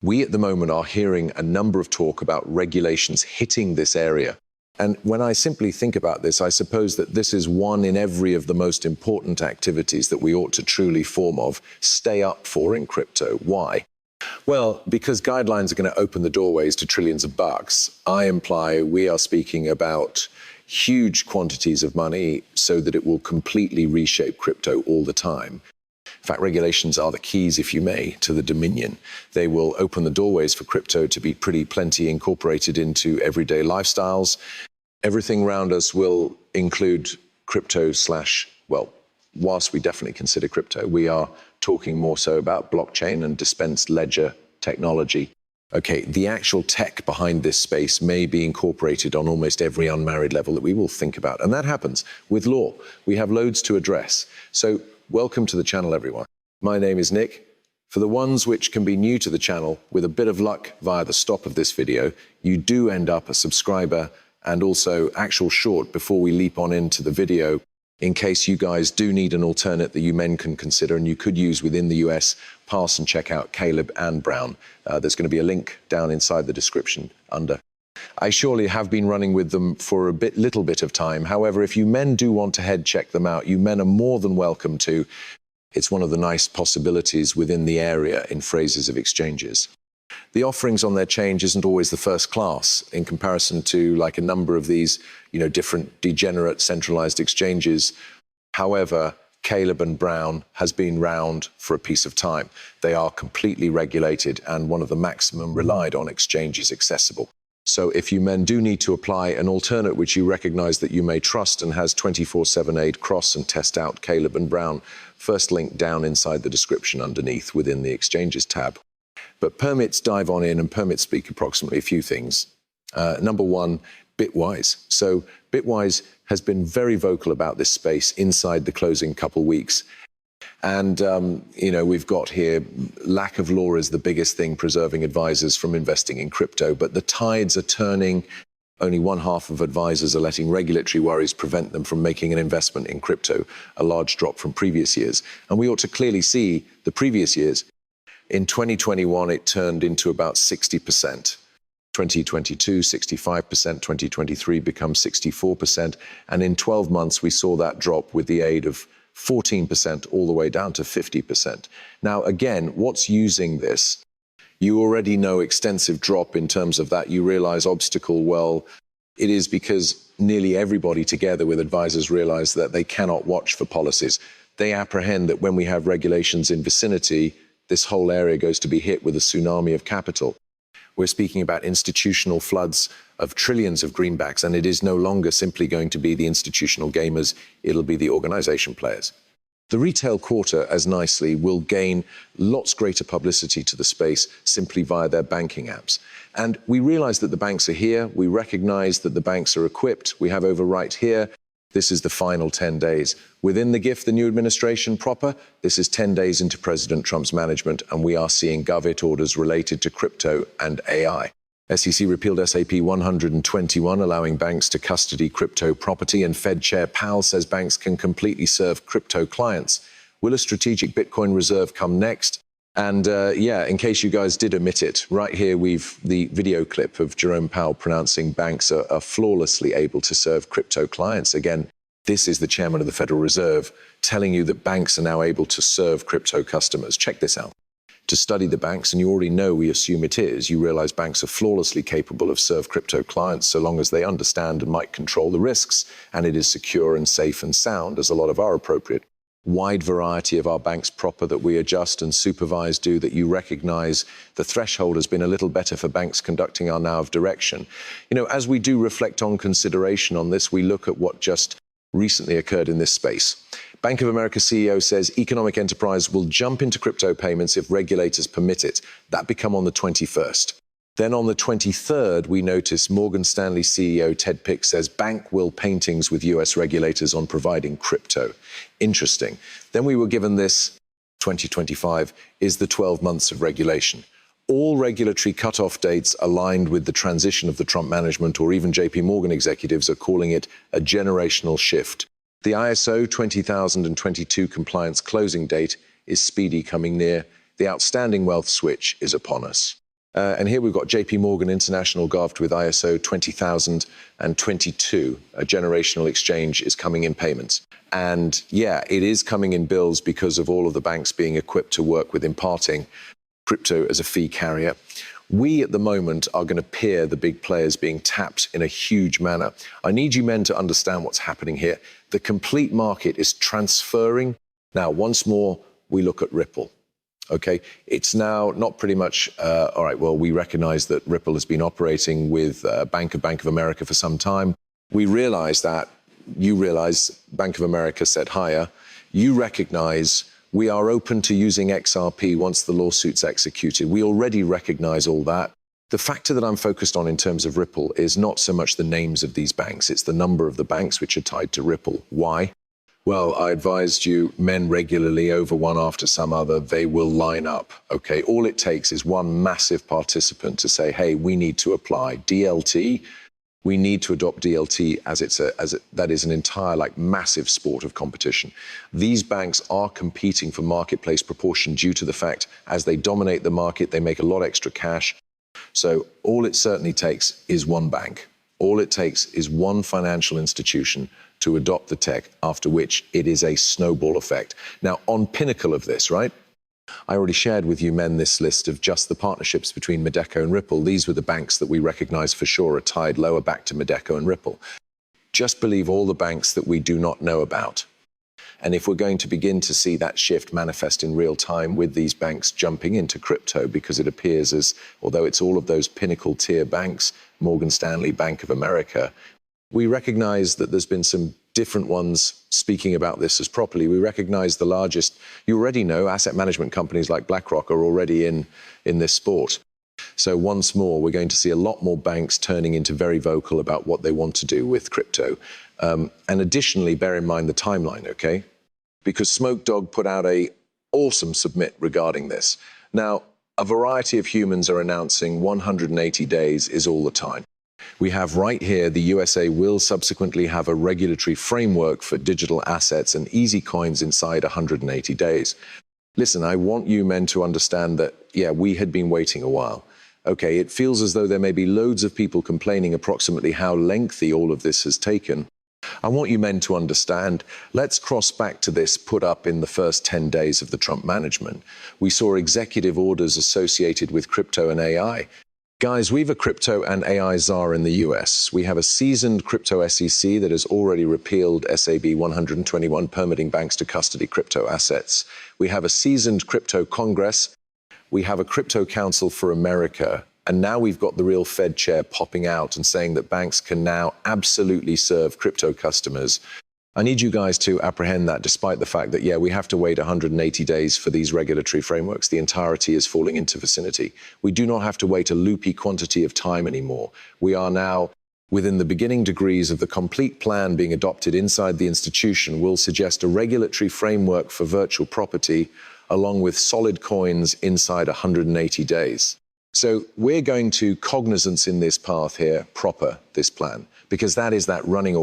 We at the moment are hearing a number of talk about regulations hitting this area. And when I simply think about this, I suppose that this is one in every of the most important activities that we ought to truly stay up for in crypto. Why? Well, because guidelines are going to open the doorways to trillions of bucks. I imply we are speaking about huge quantities of money so that it will completely reshape crypto all the time. In fact, regulations are the keys, if you may, to the dominion. They will open the doorways for crypto to be plenty incorporated into everyday lifestyles. Everything around us will include crypto well, whilst we definitely consider crypto, we are talking more so about blockchain and dispensed ledger technology. Okay, the actual tech behind this space may be incorporated on almost every unmarried level that we will think about. And that happens with law. We have loads to address. So welcome to the channel, everyone. My name is Nick. For the ones which can be new to the channel, with a bit of luck via the stop of this video, you do end up a subscriber and also actual short before we leap on into the video, in case you guys do need an alternate that you men can consider and you could use within the US, pass and check out Caleb and Brown. There's going to be a link down inside the description under. I surely have been running with them for a little bit of time. However, if you men do want to head check them out, you men are more than welcome to. It's one of the nice possibilities within the area in phrases of exchanges. The offerings on their change isn't always the first class in comparison to like a number of these, different degenerate centralized exchanges. However, Caleb and Brown has been round for a piece of time. They are completely regulated and one of the maximum relied on exchanges accessible. So if you men do need to apply an alternate which you recognize that you may trust and has 24/7 aid, cross and test out Caleb and Brown, first link down inside the description underneath within the exchanges tab. But permits dive on in and permits speak approximately a few things. Number one, Bitwise. So Bitwise has been very vocal about this space inside the closing couple weeks. And, we've got here, lack of law is the biggest thing preserving advisors from investing in crypto, but the tides are turning. Only one half of advisors are letting regulatory worries prevent them from making an investment in crypto, a large drop from previous years. And we ought to clearly see the previous years. In 2021, it turned into about 60%. 2022, 65%, 2023 becomes 64%. And in 12 months, we saw that drop with the aid of 14% all the way down to 50%. Now, again, what's using this? You already know extensive drop in terms of that. You realize obstacle, well, it is because nearly everybody together with advisors realize that they cannot watch for policies. They apprehend that when we have regulations in vicinity, this whole area goes to be hit with a tsunami of capital. We're speaking about institutional floods of trillions of greenbacks, and it is no longer simply going to be the institutional gamers, it'll be the organization players. The retail quarter, as nicely, will gain lots greater publicity to the space simply via their banking apps. And we realize that the banks are here. We recognize that the banks are equipped. We have overwrite here. This is the final 10 days. Within the GIF, the new administration proper, this is 10 days into President Trump's management, and we are seeing GovIT orders related to crypto and AI. SEC repealed SAP 121, allowing banks to custody crypto property, and Fed Chair Powell says banks can completely serve crypto clients. Will a strategic Bitcoin reserve come next? And in case you guys did omit it, right here we've the video clip of Jerome Powell pronouncing banks are flawlessly able to serve crypto clients. Again, this is the chairman of the Federal Reserve telling you that banks are now able to serve crypto customers. Check this out. To study the banks, and you already know we assume it is, you realize banks are flawlessly capable of serve crypto clients so long as they understand and might control the risks, and it is secure and safe and sound, as a lot of our appropriate. Wide variety of our banks proper that we adjust and supervise do, that you recognize the threshold has been a little better for banks conducting our now of direction. As we do reflect on consideration on this, we look at what just recently occurred in this space. Bank of America CEO says economic enterprise will jump into crypto payments if regulators permit it. That become on the 21st. Then on the 23rd, we notice Morgan Stanley CEO Ted Pick says bank will paintings with US regulators on providing crypto. Interesting. Then we were given this 2025 is the 12 months of regulation. All regulatory cutoff dates aligned with the transition of the Trump management, or even JP Morgan executives are calling it a generational shift. The ISO 20022 compliance closing date is speedy coming near. The outstanding wealth switch is upon us. And here we've got JP Morgan International Govt with ISO 20022. A generational exchange is coming in payments. And yeah, it is coming in bills because of all of the banks being equipped to work with imparting crypto as a fee carrier. We at the moment are going to peer the big players being tapped in a huge manner. I need you men to understand what's happening here. The complete market is transferring. Now, once more, we look at Ripple. Okay, it's now not pretty much, all right, well, we recognize that Ripple has been operating with Bank of America for some time. We realize that, you realize Bank of America said higher. You recognize we are open to using XRP once the lawsuit's executed. We already recognize all that. The factor that I'm focused on in terms of Ripple is not so much the names of these banks, it's the number of the banks which are tied to Ripple. Why? Well, I advised you, men regularly over one after some other, they will line up, okay? All it takes is one massive participant to say, hey, we need to apply DLT. We need to adopt DLT that is an entire massive sport of competition. These banks are competing for marketplace proportion due to the fact as they dominate the market, they make a lot extra cash. So all it certainly takes is one bank. All it takes is one financial institution to adopt the tech, after which it is a snowball effect. Now, on pinnacle of this, right? I already shared with you men this list of just the partnerships between Medeco and Ripple. These were the banks that we recognize for sure are tied lower back to Medeco and Ripple. Just believe all the banks that we do not know about. And if we're going to begin to see that shift manifest in real time with these banks jumping into crypto, because it appears as, although it's all of those pinnacle tier banks, Morgan Stanley, Bank of America, we recognize that there's been some different ones speaking about this as properly. We recognize the largest, you already know, asset management companies like BlackRock are already in this sport. So once more, we're going to see a lot more banks turning into very vocal about what they want to do with crypto. And additionally, bear in mind the timeline, okay? Because Smoke Dog put out a awesome submit regarding this. Now, a variety of humans are announcing 180 days is all the time. We have right here, the USA will subsequently have a regulatory framework for digital assets and easy coins inside 180 days. Listen, I want you men to understand that, yeah, we had been waiting a while. Okay, it feels as though there may be loads of people complaining approximately how lengthy all of this has taken. I want you men to understand, let's cross back to this put up in the first 10 days of the Trump management. We saw executive orders associated with crypto and AI. Guys, we've a crypto and AI czar in the US. We have a seasoned crypto SEC that has already repealed SAB 121 permitting banks to custody crypto assets. We have a seasoned crypto Congress. We have a crypto council for America. And now we've got the real Fed chair popping out and saying that banks can now absolutely serve crypto customers. I need you guys to apprehend that despite the fact that, yeah, we have to wait 180 days for these regulatory frameworks. The entirety is falling into vicinity. We do not have to wait a loopy quantity of time anymore. We are now within the beginning degrees of the complete plan being adopted inside the institution will suggest a regulatory framework for virtual property along with solid coins inside 180 days. So we're going to cognizance in this path here, proper this plan, because that is that running